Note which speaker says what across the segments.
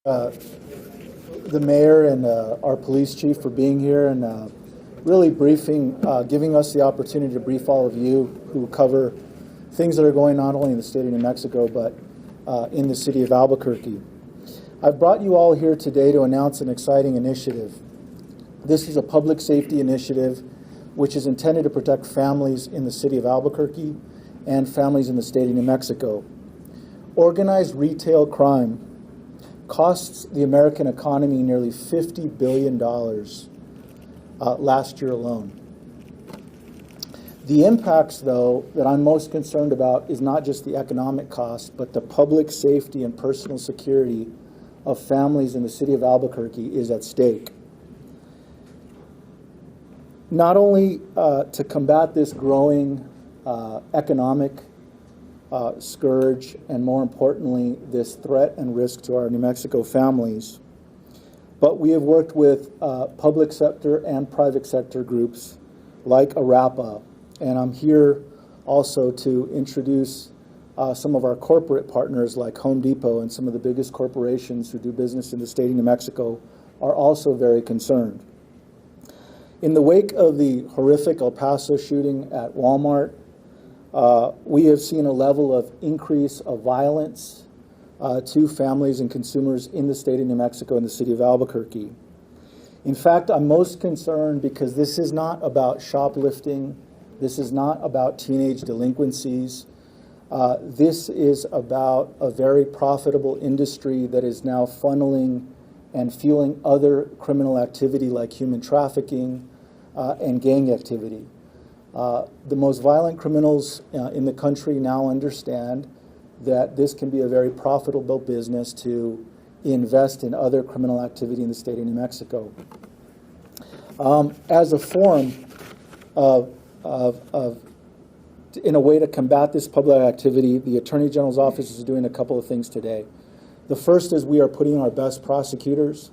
Speaker 1: the mayor and our police chief for being here and really giving us the opportunity to brief all of you who cover things that are going not only in the state of New Mexico, but in the city of Albuquerque. I've brought you all here today to announce an exciting initiative. This is a public safety initiative which is intended to protect families in the city of Albuquerque and families in the state of New Mexico. Organized retail crime costs the American economy nearly $50 billion last year alone. The impacts, though, that I'm most concerned about is not just the economic cost, but the public safety and personal security of families in the city of Albuquerque is at stake. Not only to combat this growing economic scourge, and more importantly, this threat and risk to our New Mexico families, but we have worked with public sector and private sector groups like ARAPA, and I'm here also to introduce some of our corporate partners like Home Depot, and some of the biggest corporations who do business in the state of New Mexico are also very concerned. In the wake of the horrific El Paso shooting at Walmart, we have seen a level of increase of violence to families and consumers in the state of New Mexico and the city of Albuquerque. In fact, I'm most concerned because this is not about shoplifting. This is not about teenage delinquencies. This is about a very profitable industry that is now funneling and fueling other criminal activity like human trafficking and gang activity. The most violent criminals in the country now understand that this can be a very profitable business to invest in other criminal activity in the state of New Mexico. As a form in a way to combat this public activity, the Attorney General's office is doing a couple of things today. The first is we are putting our best prosecutors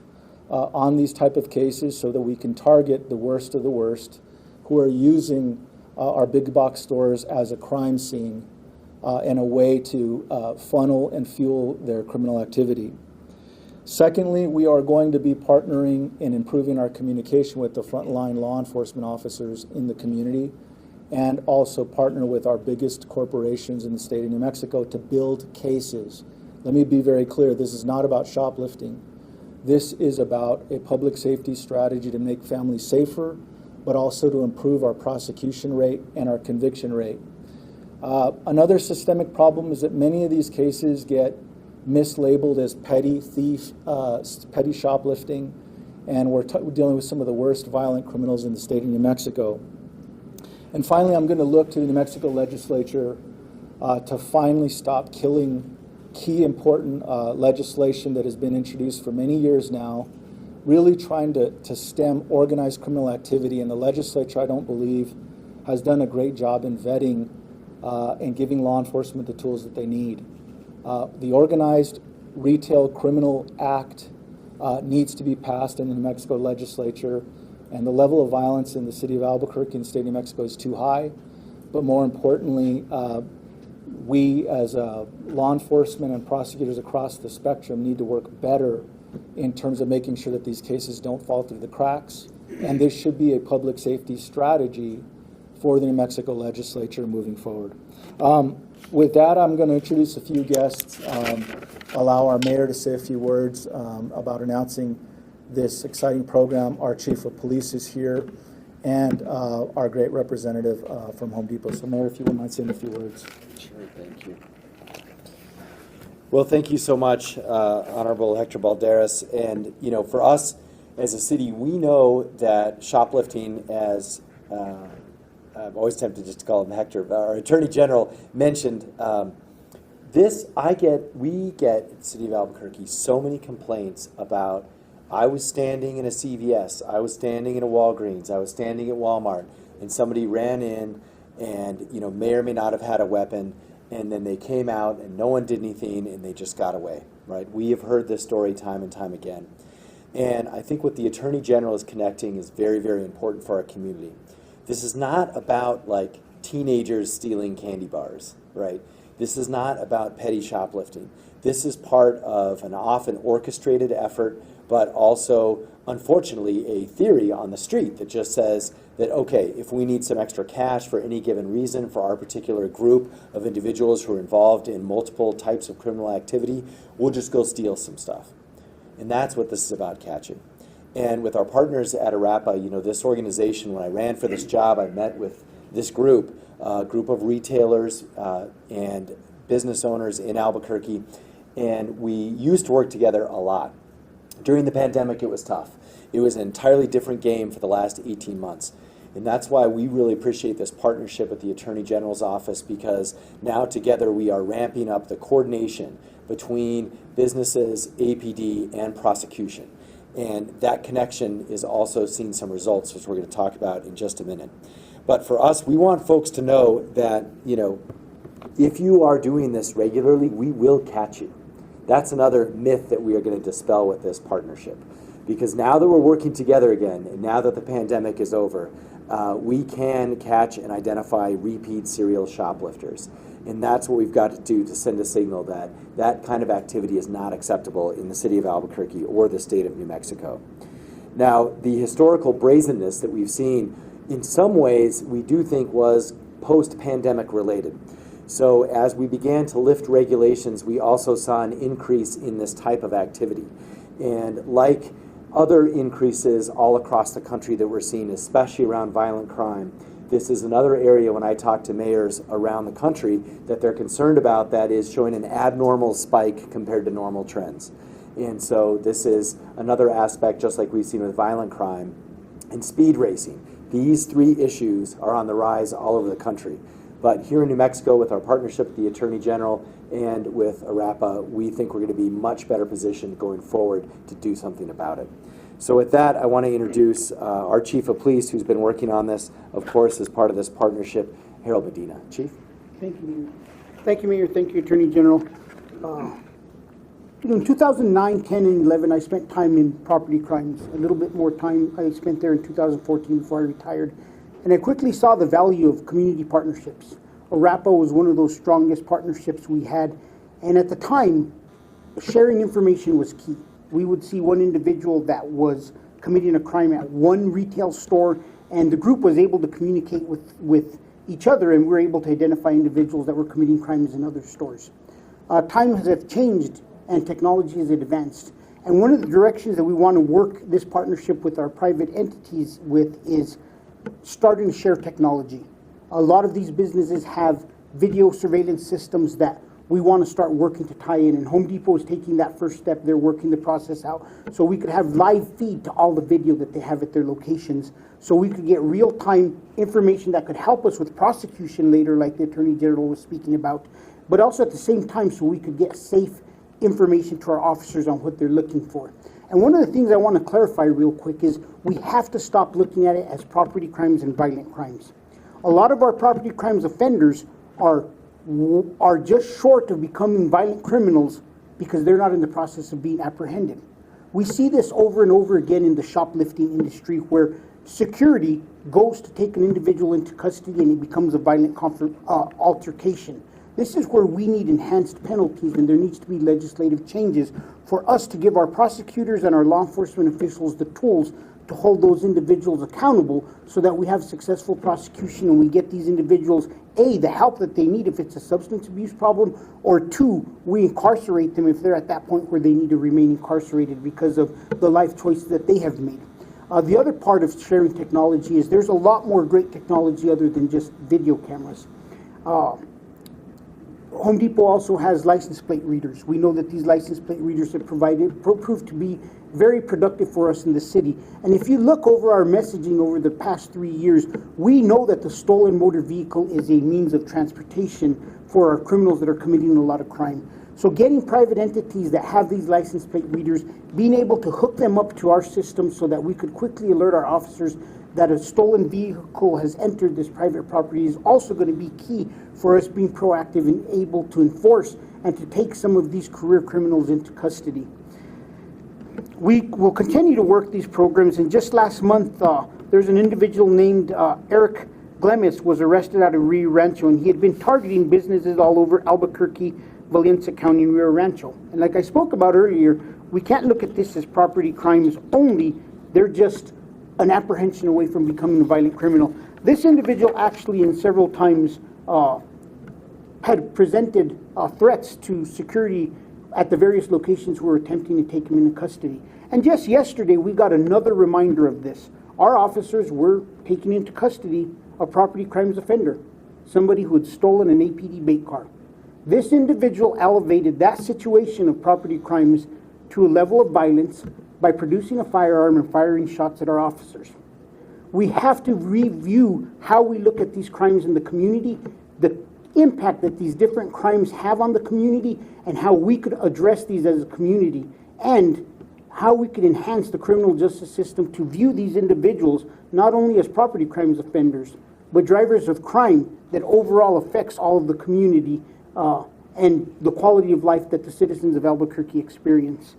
Speaker 1: on these type of cases so that we can target the worst of the worst who are using our big box stores as a crime scene and a way to funnel and fuel their criminal activity. Secondly, we are going to be partnering in improving our communication with the frontline law enforcement officers in the community, and also partner with our biggest corporations in the state of New Mexico to build cases. Let me be very clear, this is not about shoplifting. This is about a public safety strategy to make families safer, but also to improve our prosecution rate and our conviction rate. Another systemic problem is that many of these cases get mislabeled as petty thief, petty shoplifting, and we're dealing with some of the worst violent criminals in the state of New Mexico. And finally, I'm going to look to the New Mexico legislature to finally stop killing key important legislation that has been introduced for many years now, really trying to stem organized criminal activity. And the legislature, I don't believe, has done a great job in vetting and giving law enforcement the tools that they need. The Organized Retail Criminal Act needs to be passed in the New Mexico legislature, and the level of violence in the city of Albuquerque and the state of New Mexico is too high. But more importantly, we as law enforcement and prosecutors across the spectrum need to work better in terms of making sure that these cases don't fall through the cracks. And this should be a public safety strategy for the New Mexico legislature moving forward. With that, I'm going to introduce a few guests, allow our mayor to say a few words about announcing this exciting program. Our chief of police is here, and our great representative from Home Depot. So, Mayor, if you wouldn't mind saying a few words.
Speaker 2: Sure, thank you. Well, thank you so much, Honorable Hector Balderas. And, you know, for us as a city, we know that shoplifting, as I'm always tempted just to call him Hector, but our Attorney General mentioned, we get at the City of Albuquerque so many complaints about, I was standing in a CVS, I was standing in a Walgreens, I was standing at Walmart, and somebody ran in and, you know, may or may not have had a weapon, and then they came out and no one did anything and they just got away, right? We have heard this story time and time again. And I think what the Attorney General is connecting is very, very important for our community. This is not about like teenagers stealing candy bars, right? This is not about petty shoplifting. This is part of an often orchestrated effort, but also, unfortunately, a theory on the street that just says that, okay, if we need some extra cash for any given reason for our particular group of individuals who are involved in multiple types of criminal activity, we'll just go steal some stuff. And that's what this is about catching. And with our partners at ARAPA, you know, this organization, when I ran for this job, I met with this group, a group of retailers and business owners in Albuquerque, and we used to work together a lot. During the pandemic, it was tough. It was an entirely different game for the last 18 months. And that's why we really appreciate this partnership with the Attorney General's office, because now together we are ramping up the coordination between businesses, APD, and prosecution. And that connection is also seeing some results, which we're going to talk about in just a minute. But for us, we want folks to know that, you know, if you are doing this regularly, we will catch you. That's another myth that we are going to dispel with this partnership. Because now that we're working together again, and now that the pandemic is over, we can catch and identify repeat serial shoplifters. And that's what we've got to do to send a signal that that kind of activity is not acceptable in the city of Albuquerque or the state of New Mexico. Now, the historical brazenness that we've seen, in some ways, we do think was post-pandemic related. So as we began to lift regulations, we also saw an increase in this type of activity. And like other increases all across the country that we're seeing, especially around violent crime, this is another area when I talk to mayors around the country that they're concerned about, that is showing an abnormal spike compared to normal trends. And so this is another aspect, just like we've seen with violent crime and speed racing. These three issues are on the rise all over the country. But here in New Mexico, with our partnership with the Attorney General and with ARAPA, we think we're going to be much better positioned going forward to do something about it. So with that, I want to introduce our Chief of Police, who's been working on this, of course, as part of this partnership, Harold Medina. Chief?
Speaker 3: Thank you, Mayor. Thank you, Mayor. Thank you, Attorney General. In 2009, 10, and 11, I spent time in property crimes. A little bit more time I spent there in 2014 before I retired. And I quickly saw the value of community partnerships. ARAPA was one of those strongest partnerships we had. And at the time, sharing information was key. We would see one individual that was committing a crime at one retail store, and the group was able to communicate with each other, and we were able to identify individuals that were committing crimes in other stores. Times have changed, and technology has advanced. And one of the directions that we want to work this partnership with our private entities with is starting to share technology. A lot of these businesses have video surveillance systems that we want to start working to tie in, and Home Depot is taking that first step. They're working the process out so we could have live feed to all the video that they have at their locations, so we could get real-time information that could help us with prosecution later, like the Attorney General was speaking about, but also at the same time so we could get safe information to our officers on what they're looking for. And one of the things I want to clarify real quick is we have to stop looking at it as property crimes and violent crimes. A lot of our property crimes offenders are just short of becoming violent criminals because they're not in the process of being apprehended. We see this over and over again in the shoplifting industry, where security goes to take an individual into custody and it becomes a violent altercation. This is where we need enhanced penalties, and there needs to be legislative changes for us to give our prosecutors and our law enforcement officials the tools to hold those individuals accountable, so that we have successful prosecution and we get these individuals, A, the help that they need if it's a substance abuse problem, or two, we incarcerate them if they're at that point where they need to remain incarcerated because of the life choices that they have made. The other part of sharing technology is there's a lot more great technology other than just video cameras. Home Depot also has license plate readers. We know that these license plate readers have proved to be very productive for us in the city. And if you look over our messaging over the past 3 years, we know that the stolen motor vehicle is a means of transportation for our criminals that are committing a lot of crime. So getting private entities that have these license plate readers, being able to hook them up to our system so that we could quickly alert our officers that a stolen vehicle has entered this private property, is also going to be key for us being proactive and able to enforce and to take some of these career criminals into custody. We will continue to work these programs, and just last month there's an individual named Eric Glemis was arrested out of Rio Rancho, and he had been targeting businesses all over Albuquerque, Valencia County, and Rio Rancho. And like I spoke about earlier, we can't look at this as property crimes only. They're just an apprehension away from becoming a violent criminal. This individual actually, in several times, had presented threats to security at the various locations who were attempting to take him into custody. And just yesterday, we got another reminder of this. Our officers were taking into custody a property crimes offender, somebody who had stolen an APD bait car. This individual elevated that situation of property crimes to a level of violence by producing a firearm and firing shots at our officers. We have to review how we look at these crimes in the community, the impact that these different crimes have on the community, and how we could address these as a community, and how we could enhance the criminal justice system to view these individuals not only as property crimes offenders, but drivers of crime that overall affects all of the community and the quality of life that the citizens of Albuquerque experience.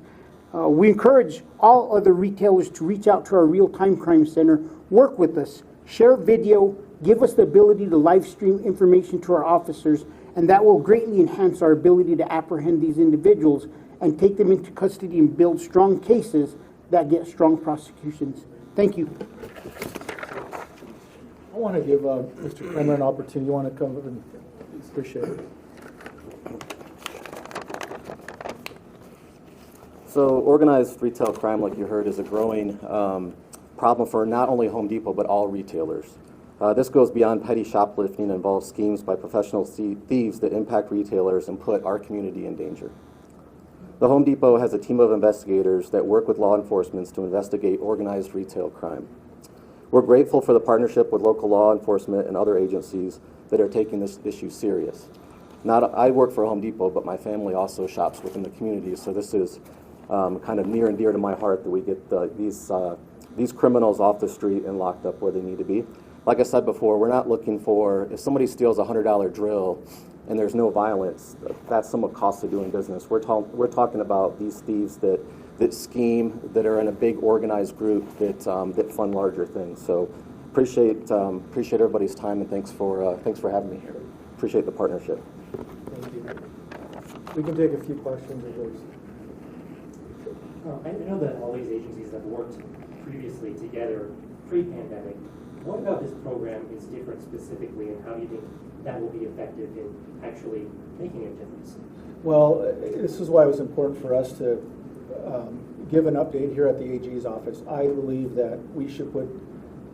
Speaker 3: We encourage all other retailers to reach out to our Real-Time Crime Center, work with us, share video, give us the ability to live stream information to our officers, and that will greatly enhance our ability to apprehend these individuals and take them into custody and build strong cases that get strong prosecutions. Thank you.
Speaker 1: I want to give Mr. Kramer an opportunity. You want to come up and appreciate it.
Speaker 4: So organized retail crime, like you heard, is a growing problem for not only Home Depot, but all retailers. This goes beyond petty shoplifting and involves schemes by professional thieves that impact retailers and put our community in danger. The Home Depot has a team of investigators that work with law enforcement to investigate organized retail crime. We're grateful for the partnership with local law enforcement and other agencies that are taking this issue serious. I work for Home Depot, but my family also shops within the community, so this is kind of near and dear to my heart that we get these criminals off the street and locked up where they need to be. Like I said before, we're not looking for, if somebody steals a $100 drill and there's no violence, that's somewhat costly doing business. We're talking about these thieves that scheme, that are in a big organized group that fund larger things. So appreciate everybody's time, and thanks for having me here. Appreciate the partnership.
Speaker 1: Thank you. We can take a few questions of those.
Speaker 5: I know that all these agencies have worked previously together pre-pandemic. What about this program is different specifically, and how do you think that will be effective in actually making a difference?
Speaker 1: Well, this is why it was important for us to give an update here at the AG's office. I believe that we should put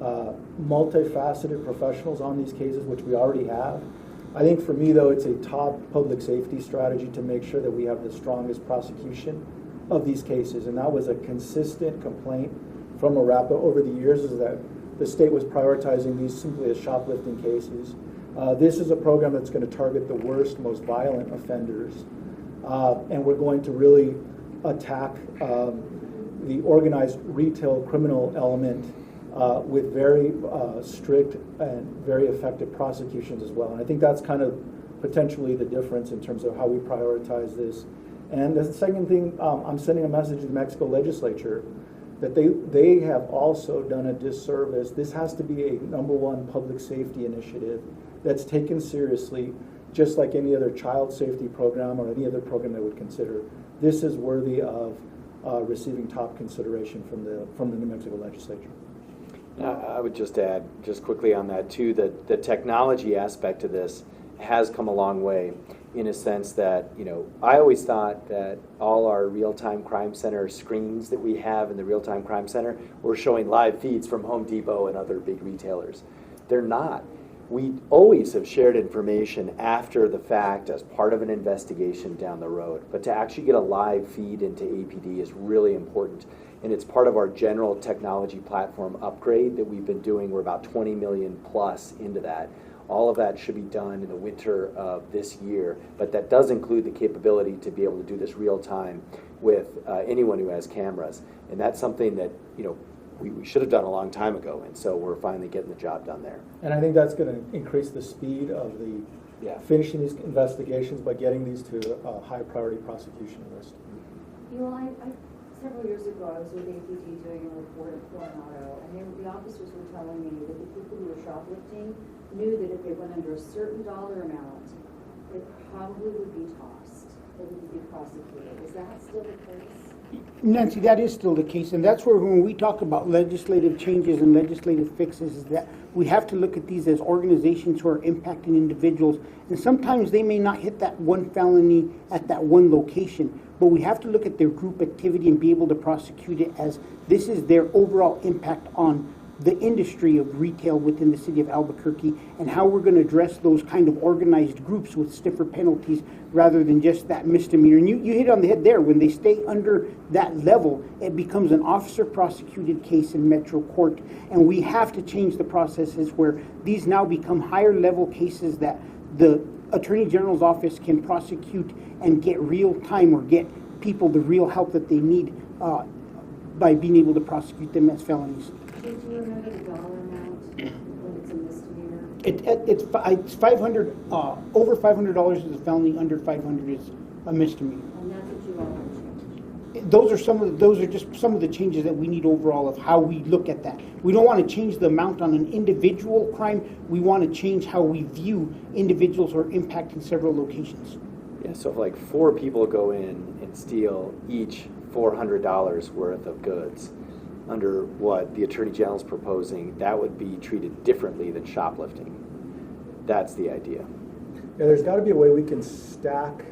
Speaker 1: multifaceted professionals on these cases, which we already have. I think for me, though, it's a top public safety strategy to make sure that we have the strongest prosecution of these cases. And that was a consistent complaint from ARAPA over the years, is that the state was prioritizing these simply as shoplifting cases. This is a program that's going to target the worst, most violent offenders. And we're going to really attack the organized retail criminal element with very strict and very effective prosecutions as well. And I think that's kind of potentially the difference in terms of how we prioritize this. And the second thing, I'm sending a message to the Mexico legislature that they have also done a disservice. This has to be a #1 public safety initiative that's taken seriously, just like any other child safety program or any other program they would consider. This is worthy of receiving top consideration from the New Mexico legislature.
Speaker 2: I would just add, just quickly on that too, that the technology aspect of this has come a long way, in a sense that, I always thought that all our real-time crime center screens that we have in the real-time crime center were showing live feeds from Home Depot and other big retailers. They're not. We always have shared information after the fact as part of an investigation down the road, but to actually get a live feed into APD is really important. And it's part of our general technology platform upgrade that we've been doing. We're about 20 million plus into that. All of that should be done in the winter of this year, but that does include the capability to be able to do this real time with anyone who has cameras. And that's something that, we should have done a long time ago, and so we're finally getting the job done there.
Speaker 1: And I think that's going to increase the speed of finishing these investigations by getting these to a high priority prosecution list.
Speaker 6: I Several years ago, I was with APT doing a report at Coronado, and the officers were telling me that the people who were shoplifting knew that if they went under a certain dollar amount, they probably would be tossed, they wouldn't be prosecuted. Is that still the case?
Speaker 3: Nancy, that is still the case, and that's where when we talk about legislative changes and legislative fixes, is that we have to look at these as organizations who are impacting individuals, and sometimes they may not hit that one felony at that one location, but we have to look at their group activity and be able to prosecute it as this is their overall impact on the industry of retail within the city of Albuquerque, and how we're going to address those kind of organized groups with stiffer penalties rather than just that misdemeanor. And you hit on the head there. When they stay under that level, it becomes an officer prosecuted case in Metro Court, and we have to change the processes where these now become higher level cases that the Attorney General's office can prosecute and get real time or get people the real help that they need by being able to prosecute them as felonies.
Speaker 6: Do you remember the dollar amount when it's a misdemeanor?
Speaker 3: It's 500, over $500 is a felony, under 500 is a misdemeanor.
Speaker 6: And that's what you all want to change?
Speaker 3: Those are just some of the changes that we need overall of how we look at that. We don't want to change the amount on an individual crime. We want to change how we view individuals who are impacting several locations.
Speaker 2: Yeah, so if like 4 people go in and steal each $400 worth of goods, under what the Attorney General's proposing, that would be treated differently than shoplifting. That's the idea.
Speaker 1: Yeah, there's got to be a way we can stack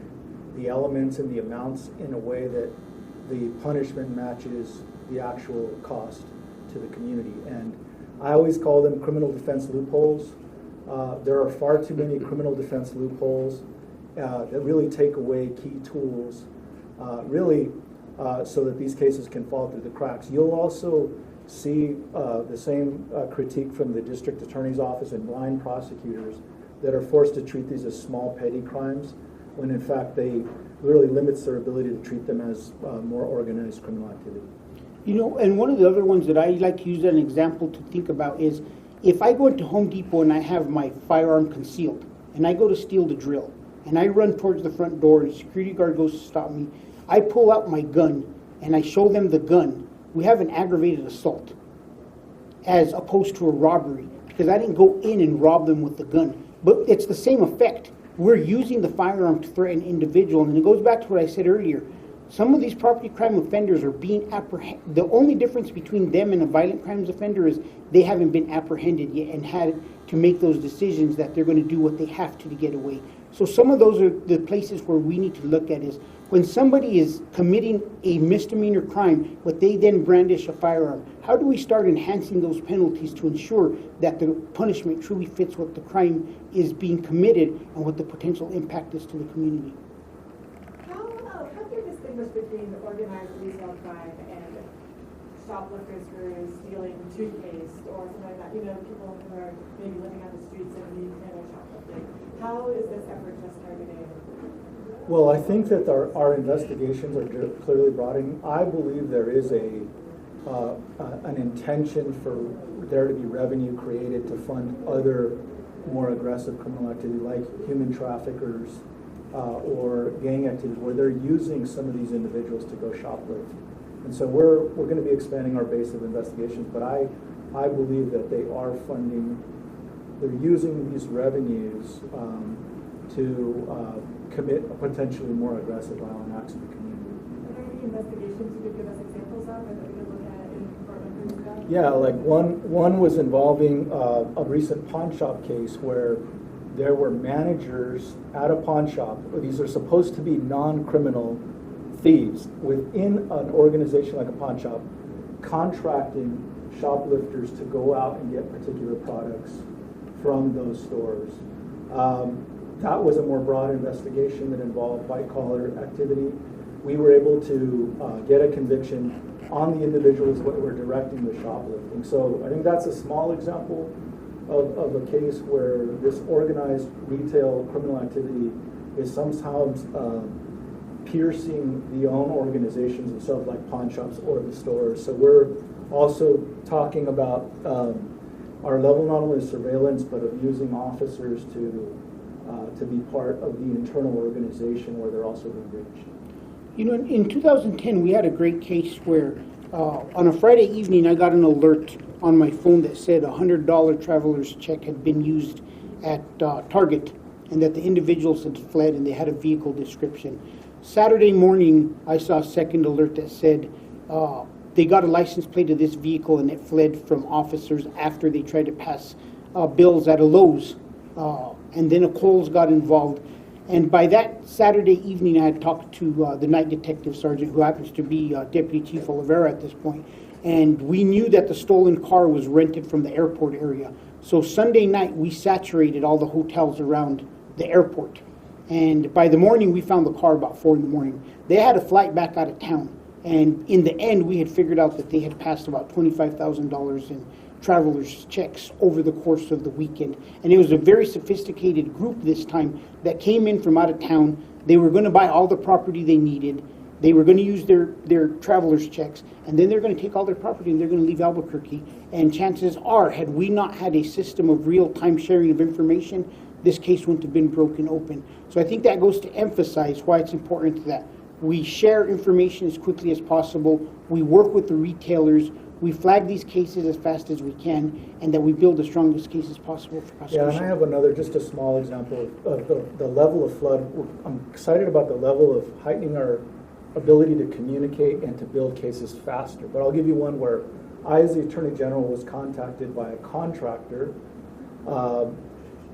Speaker 1: the elements and the amounts in a way that the punishment matches the actual cost to the community. And I always call them criminal defense loopholes. There are far too many criminal defense loopholes that really take away key tools, so that these cases can fall through the cracks. You'll also see the same critique from the district attorney's office and blind prosecutors that are forced to treat these as small petty crimes, when in fact they really limits their ability to treat them as more organized criminal activity.
Speaker 3: You know, and one of the other ones that I like to use as an example to think about is if I go into Home Depot and I have my firearm concealed and I go to steal the drill and I run towards the front door and the security guard goes to stop me, I pull out my gun and I show them the gun. We have an aggravated assault as opposed to a robbery, because I didn't go in and rob them with the gun. But it's the same effect. We're using the firearm to threaten an individual, and it goes back to what I said earlier. Some of these property crime offenders are being apprehended. The only difference between them and a violent crimes offender is they haven't been apprehended yet and had to make those decisions that they're going to do what they have to get away. So some of those are the places where we need to look at is when somebody is committing a misdemeanor crime, but they then brandish a firearm, how do we start enhancing those penalties to ensure that the punishment truly fits what the crime is being committed and what the potential impact is to the community?
Speaker 7: How do you distinguish between organized retail crime and shoplifters who are stealing toothpaste or something like that? You know, people who are maybe living on the streets and being kind of shoplifting. How is this effort just targeting?
Speaker 1: Well, I think that our investigations are clearly broadening. I believe there is an intention for there to be revenue created to fund other more aggressive criminal activity like human traffickers or gang activities where they're using some of these individuals to go shoplift. And so we're going to be expanding our base of investigations, but I believe that they are funding, they're using these revenues to commit potentially more aggressive violent acts in the community.
Speaker 7: Are there any investigations you could give us examples of or that we could look at in Portland for this?
Speaker 1: Yeah, like one was involving a recent pawn shop case where there were managers at a pawn shop. These are supposed to be non-criminal thieves within an organization like a pawn shop, contracting shoplifters to go out and get particular products from those stores. That was a more broad investigation that involved white-collar activity. We were able to get a conviction on the individuals that were directing the shoplifting. So I think that's a small example of a case where this organized retail criminal activity is sometimes piercing the own organizations themselves, like pawn shops or the stores. So we're also talking about our level not only of surveillance, but of using officers to be part of the internal organization where they're also being reached.
Speaker 3: You know, in 2010, we had a great case where on a Friday evening, I got an alert on my phone that said a $100 traveler's check had been used at Target and that the individuals had fled and they had a vehicle description. Saturday morning, I saw a second alert that said they got a license plate of this vehicle and it fled from officers after they tried to pass bills at a Lowe's. And then a Kohl's got involved. And by that Saturday evening, I had talked to the night detective sergeant, who happens to be Deputy Chief Oliveira at this point, and we knew that the stolen car was rented from the airport area. So Sunday night, we saturated all the hotels around the airport. And by the morning, we found the car about 4 in the morning. They had a flight back out of town. And in the end, we had figured out that they had passed about $25,000 in travelers' checks over the course of the weekend. And it was a very sophisticated group this time that came in from out of town. They were going to buy all the property they needed. They were going to use their travelers' checks, and then they're going to take all their property and they're going to leave Albuquerque. And chances are, had we not had a system of real-time sharing of information, this case wouldn't have been broken open. So I think that goes to emphasize why it's important that we share information as quickly as possible, we work with the retailers, we flag these cases as fast as we can, and that we build the strongest cases possible for prosecution.
Speaker 1: Yeah, and I have another, just a small example of the level of flood. I'm excited about the level of heightening our ability to communicate and to build cases faster. But I'll give you one where I, as the Attorney General, was contacted by a contractor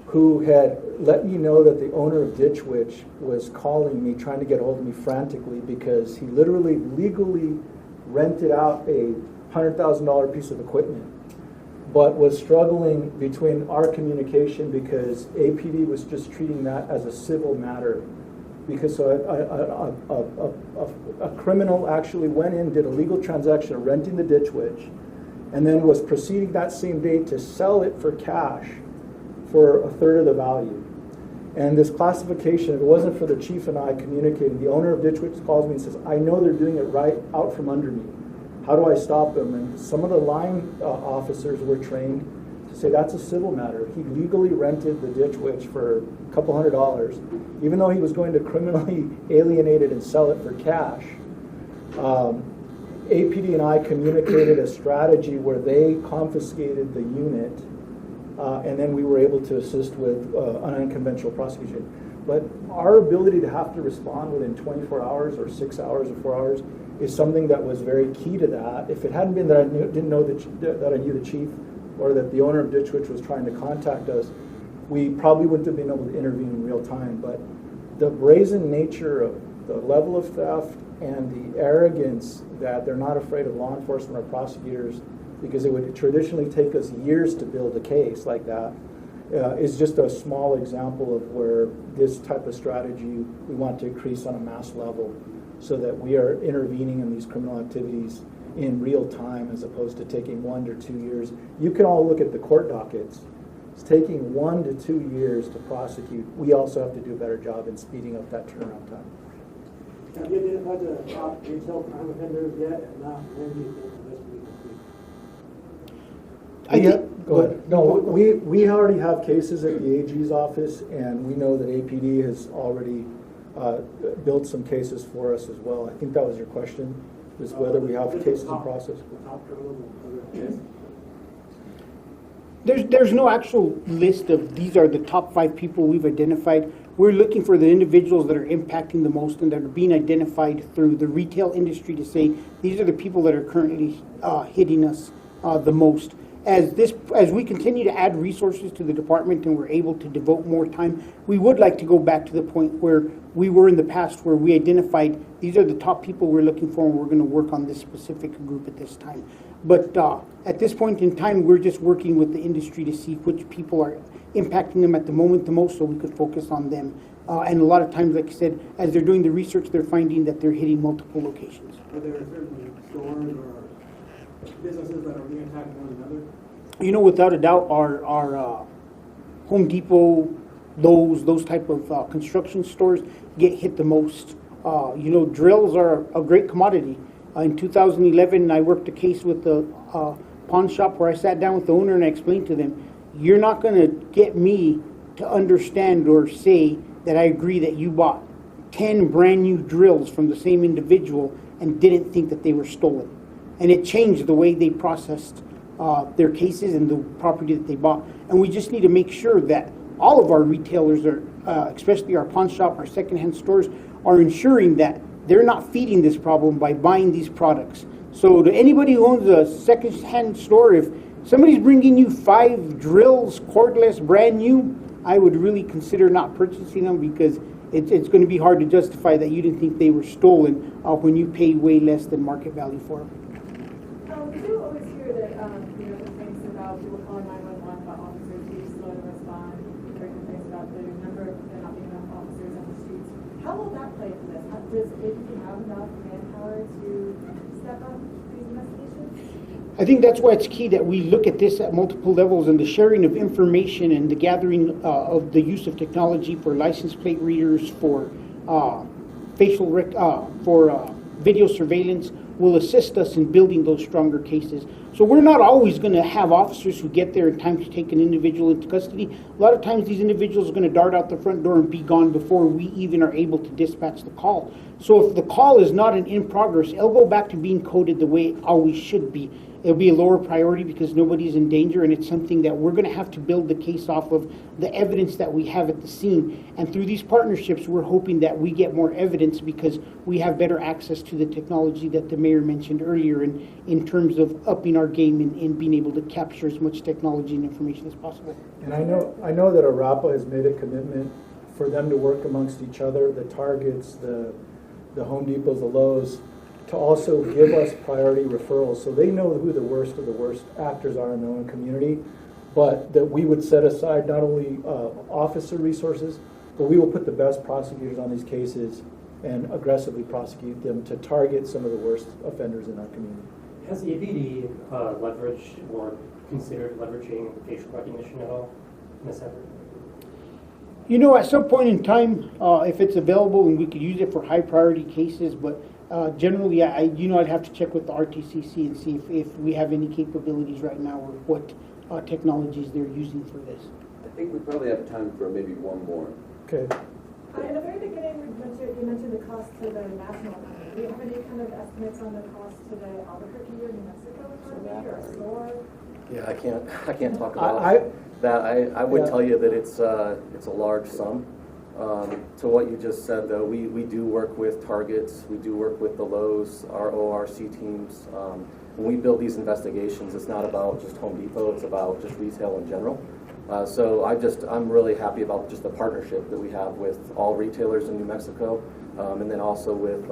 Speaker 1: who had let me know that the owner of Ditch Witch was calling me, trying to get a hold of me frantically, because he literally legally rented out a $100,000 piece of equipment, but was struggling between our communication because APD was just treating that as a civil matter. Because a criminal actually went in, did a legal transaction of renting the Ditch Witch, and then was proceeding that same day to sell it for cash for a third of the value. And this classification, if it wasn't for the chief and I communicating, the owner of Ditch Witch calls me and says, I know they're doing it right out from under me. How do I stop them? And some of the line officers were trained to say that's a civil matter. He legally rented the Ditch Witch for a couple $100, even though he was going to criminally alienate it and sell it for cash. APD and I communicated a strategy where they confiscated the unit, and then we were able to assist with an unconventional prosecution. But our ability to have to respond within 24 hours or 6 hours or 4 hours is something that was very key to that. If it hadn't been that I didn't know that I knew the chief, or that the owner of Ditch Witch was trying to contact us, we probably wouldn't have been able to intervene in real time. But the brazen nature of the level of theft and the arrogance that they're not afraid of law enforcement or prosecutors, because it would traditionally take us years to build a case like that, is just a small example of where this type of strategy we want to increase on a mass level, so that we are intervening in these criminal activities in real time as opposed to taking 1 to 2 years. You can all look at the court dockets. It's taking 1 to 2 years to prosecute. We also have to do a better job in speeding up that turnaround time.
Speaker 8: Have you identified the top retail crime offenders yet? If not, when do you think this will be complete?
Speaker 1: Go ahead. No, we already have cases at the AG's office, and we know that APD has already built some cases for us as well. I think that was your question, is whether we have cases in process.
Speaker 3: There's no actual list of these are the top 5 people we've identified. We're looking for the individuals that are impacting the most and that are being identified through the retail industry to say these are the people that are currently hitting us the most. As we continue to add resources to the department and we're able to devote more time, we would like to go back to the point where we were in the past, where we identified these are the top people we're looking for and we're going to work on this specific group at this time. But at this point in time, we're just working with the industry to see which people are impacting them at the moment the most, so we could focus on them. And a lot of times, like I said, as they're doing the research, they're finding that they're hitting multiple locations.
Speaker 8: Are there certain stores or businesses that are being attacked more than others?
Speaker 3: You know, without a doubt, our Home Depot, those type of construction stores get hit the most. You know, drills are a great commodity. In 2011, I worked a case with the pawn shop where I sat down with the owner and I explained to them, you're not going to get me to understand or say that I agree that you bought 10 brand new drills from the same individual and didn't think that they were stolen. And it changed the way they processed their cases and the property that they bought. And we just need to make sure that all of our retailers, are, especially our pawn shop, our secondhand stores, are ensuring that they're not feeding this problem by buying these products. So to anybody who owns a secondhand store, if somebody's bringing you 5 drills, cordless, brand new, I would really consider not purchasing them, because it's going to be hard to justify that you didn't think they were stolen when you pay way less than market value for them.
Speaker 7: We do always hear that, complaints about people calling 911 about officers being slow to respond, or complaints about the number of there not being enough officers on the streets. How will that play into this? Does APD have enough manpower to step up these investigations?
Speaker 3: I think that's why it's key that we look at this at multiple levels, and the sharing of information and the gathering of the use of technology for license plate readers, for video surveillance will assist us in building those stronger cases. So we're not always going to have officers who get there in time to take an individual into custody. A lot of times these individuals are going to dart out the front door and be gone before we even are able to dispatch the call. So if the call is not an in progress, it'll go back to being coded the way it always should be. It'll be a lower priority because nobody's in danger, and it's something that we're going to have to build the case off of the evidence that we have at the scene. And through these partnerships, we're hoping that we get more evidence because we have better access to the technology that the mayor mentioned earlier in terms of upping our game and being able to capture as much technology and information as possible.
Speaker 1: And I know that ARAPA has made a commitment for them to work amongst each other, the Targets, the Home Depots, the Lowe's, to also give us priority referrals, so they know who the worst of the worst actors are in their own community, but that we would set aside not only officer resources, but we will put the best prosecutors on these cases and aggressively prosecute them to target some of the worst offenders in our community.
Speaker 5: Has APD leveraged or considered leveraging facial recognition at all in this effort?
Speaker 3: You know, at some point in time, if it's available and we could use it for high priority cases, but generally, I'd have to check with the RTCC and see if we have any capabilities right now or what technologies they're using for this.
Speaker 9: I think we probably have time for maybe one more.
Speaker 1: Okay.
Speaker 7: In the very beginning, you mentioned the cost to the national economy. Do you have any kind of estimates on the cost to the Albuquerque or New Mexico economy or a store?
Speaker 4: Yeah, I can't talk about that. I would tell you that it's a large sum. To what you just said, though, we do work with Targets, we do work with the Lowe's, our ORC teams. When we build these investigations, it's not about just Home Depot, it's about just retail in general. So I'm really happy about just the partnership that we have with all retailers in New Mexico, and then also with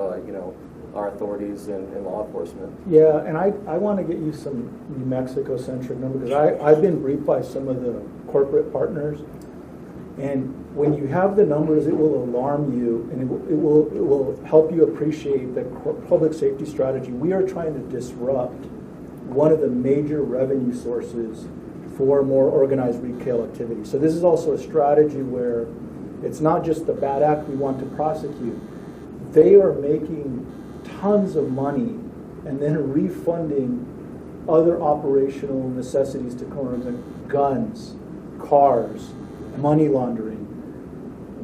Speaker 4: our authorities and law enforcement.
Speaker 1: Yeah, and I want to get you some New Mexico-centric numbers, because I've been briefed by some of the corporate partners, and when you have the numbers, it will alarm you, and it will help you appreciate the public safety strategy. We are trying to disrupt one of the major revenue sources for more organized retail activity. So this is also a strategy where it's not just the bad act we want to prosecute. They are making tons of money and then refunding other operational necessities to criminals, like guns, cars, money laundering.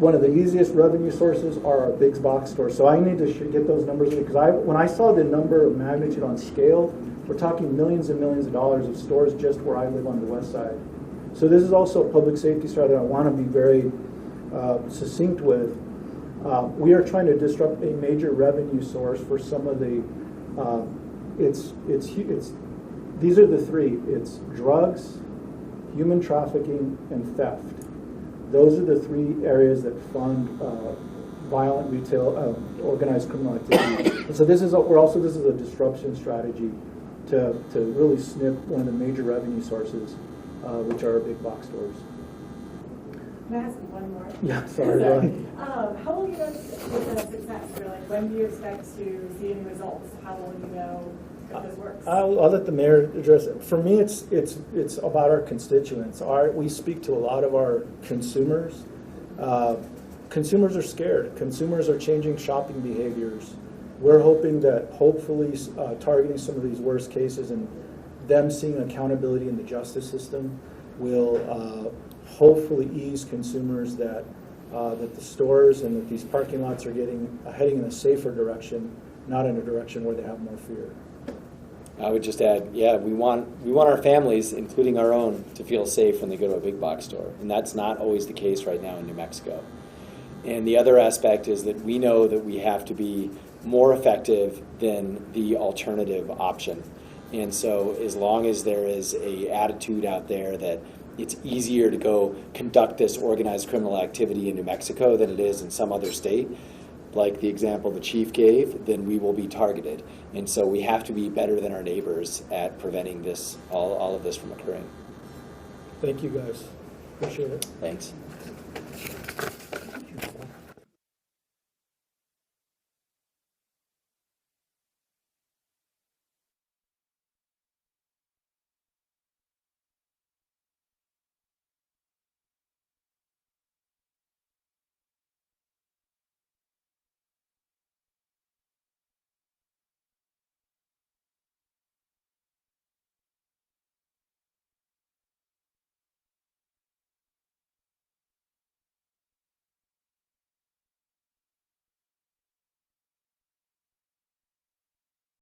Speaker 1: One of the easiest revenue sources are our big box stores. So I need to get those numbers, because when I saw the number of magnitude on scale, we're talking millions and millions of dollars of stores just where I live on the west side. So this is also a public safety strategy I want to be very succinct with. We are trying to disrupt a major revenue source for some of the, these are the three. It's drugs, human trafficking, and theft. Those are the three areas that fund violent retail, organized criminal activity. And so this is a disruption strategy to really snip one of the major revenue sources, which are big box stores.
Speaker 7: Can I ask one more?
Speaker 1: Yeah, sorry. Go ahead.
Speaker 7: How will you know if it's a success? Or like, when do you expect to see any results? How will you know if this works?
Speaker 1: I'll let the mayor address it. For me, it's about our constituents. We speak to a lot of our consumers. Consumers are scared. Consumers are changing shopping behaviors. We're hoping that hopefully targeting some of these worst cases and them seeing accountability in the justice system will hopefully ease consumers that that the stores and that these parking lots are heading in a safer direction, not in a direction where they have more fear.
Speaker 2: I would just add, yeah, we want our families, including our own, to feel safe when they go to a big box store, and that's not always the case right now in New Mexico. And the other aspect is that we know that we have to be more effective than the alternative option. And so as long as there is a attitude out there that it's easier to go conduct this organized criminal activity in New Mexico than it is in some other state, like the example the chief gave, then we will be targeted. And so we have to be better than our neighbors at preventing this, all of this from occurring.
Speaker 1: Thank you, guys. Appreciate it.
Speaker 2: Thanks.